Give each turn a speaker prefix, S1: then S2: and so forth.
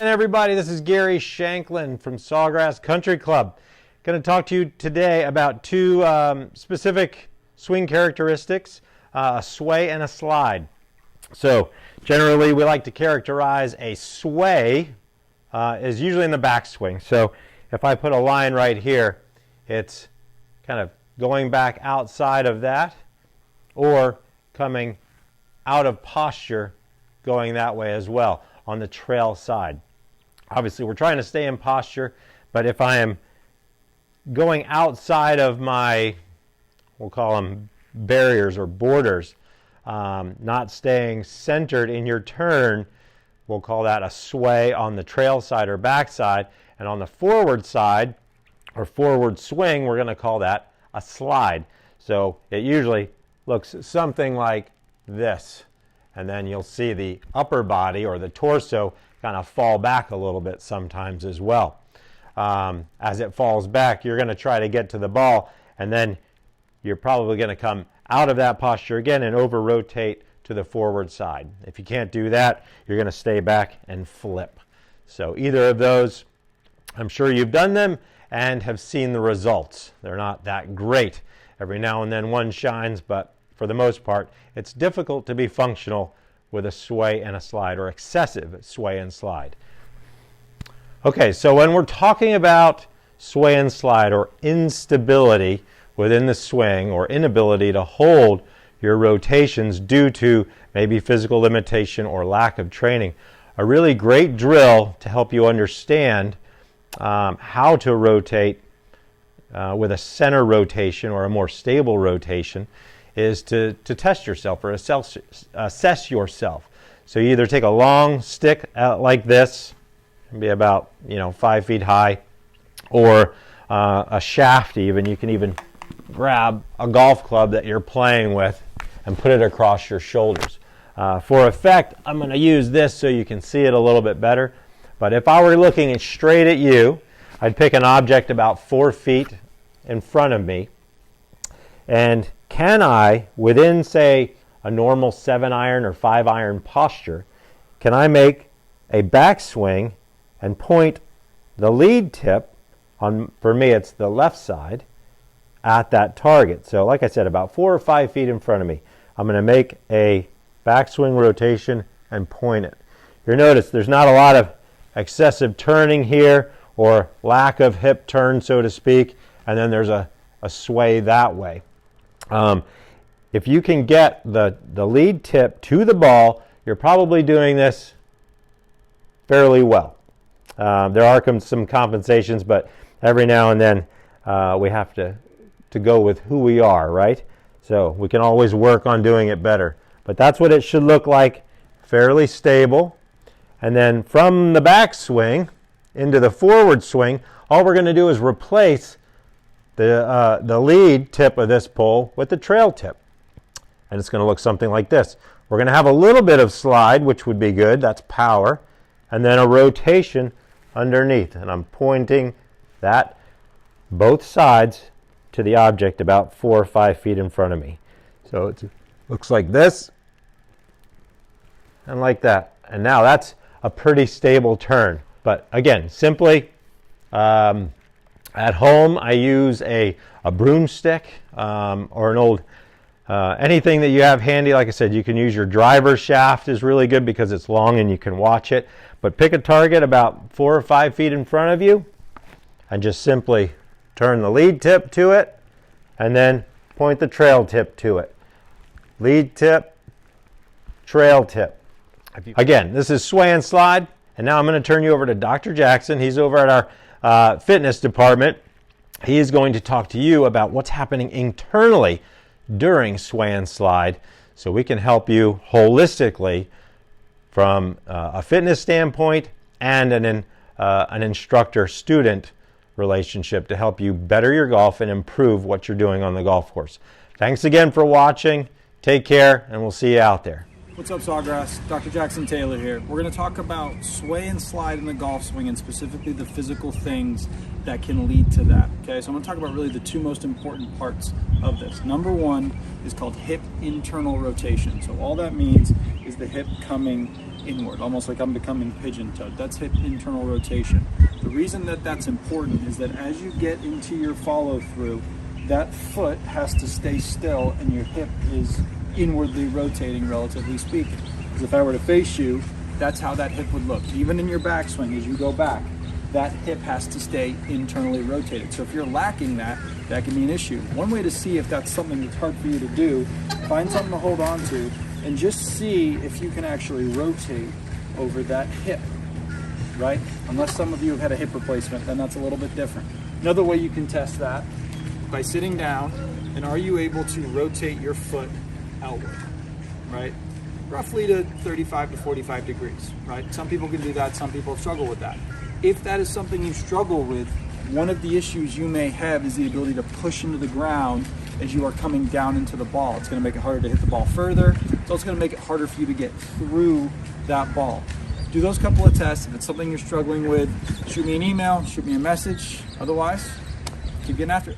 S1: And everybody, this is Gary Shanklin from Sawgrass Country Club. Going to talk to you today about two specific swing characteristics, a sway and a slide. So generally we like to characterize a sway is usually in the backswing. So if I put a line right here, it's kind of going back outside of that or coming out of posture going that way as well on the trail side. Obviously we're trying to stay in posture, but if I am going outside of my, we'll call them barriers or borders, not staying centered in your turn, we'll call that a sway on the trail side or backside. And on the forward side or forward swing, we're going to call that a slide. So it usually looks something like this. And then you'll see the upper body or the torso kind of fall back a little bit sometimes as well. As it falls back, you're going to try to get to the ball, and then you're probably going to come out of that posture again and over rotate to the forward side. If you can't do that, you're going to stay back and flip. So either of those, I'm sure you've done them and have seen the results. They're not that great. Every now and then one shines, but for the most part, it's difficult to be functional with a sway and a slide, or excessive sway and slide. Okay, so when we're talking about sway and slide or instability within the swing or inability to hold your rotations due to maybe physical limitation or lack of training, a really great drill to help you understand how to rotate with a center rotation or a more stable rotation is to test yourself or assess yourself. So you either take a long stick like this, can be about 5 feet high, or a shaft even. You can even grab a golf club that you're playing with and put it across your shoulders. For effect, I'm going to use this so you can see it a little bit better. But if I were looking straight at you, I'd pick an object about 4 feet in front of me. And can I, within, say, a normal 7-iron or 5-iron posture, can I make a backswing and point the lead tip, for me it's the left side, at that target? So like I said, about 4 or 5 feet in front of me, I'm going to make a backswing rotation and point it. You'll notice there's not a lot of excessive turning here or lack of hip turn, so to speak, and then there's a sway that way. If you can get the lead tip to the ball, you're probably doing this fairly well. There are some compensations, but every now and then we have to go with who we are, right? So we can always work on doing it better. But that's what it should look like, fairly stable. And then from the backswing into the forward swing, all we're going to do is replace the lead tip of this pole with the trail tip. And it's going to look something like this. We're going to have a little bit of slide, which would be good. That's power. And then a rotation underneath. And I'm pointing that both sides to the object about 4 or 5 feet in front of me. So it looks like this and like that. And now that's a pretty stable turn. But again, simply at home, I use a broomstick or an old anything that you have handy. Like I said, you can use your driver shaft is really good because it's long and you can watch it. But pick a target about 4 or 5 feet in front of you and just simply turn the lead tip to it and then point the trail tip to it. Lead tip, trail tip. Again, this is sway and slide. And now I'm going to turn you over to Dr. Jackson. He's over at our fitness department. He is going to talk to you about what's happening internally during sway and slide so we can help you holistically from a fitness standpoint and an instructor-student relationship to help you better your golf and improve what you're doing on the golf course. Thanks again for watching. Take care, and we'll see you out there.
S2: What's up, Sawgrass? Dr. Jackson Taylor here. We're going to talk about sway and slide in the golf swing and specifically the physical things that can lead to that. Okay, so I'm going to talk about really the two most important parts of this. Number one is called hip internal rotation. So all that means is the hip coming inward, almost like I'm becoming pigeon-toed. That's hip internal rotation. The reason that that's important is that as you get into your follow-through, that foot has to stay still and your hip is inwardly rotating, relatively speaking. Because if I were to face you, that's how that hip would look. Even in your backswing, as you go back, that hip has to stay internally rotated. So if you're lacking that, that can be an issue. One way to see if that's something that's hard for you to do, find something to hold on to and just see if you can actually rotate over that hip, right? Unless some of you have had a hip replacement, then that's a little bit different. Another way you can test that, by sitting down, and are you able to rotate your foot outward, right? Roughly to 35 to 45 degrees, right? Some people can do that, some people struggle with that. If that is something you struggle with, one of the issues you may have is the ability to push into the ground as you are coming down into the ball. It's going to make it harder to hit the ball further. It's also going to make it harder for you to get through that ball. Do those couple of tests. If it's something you're struggling with, shoot me an email, shoot me a message. Otherwise, keep getting after it.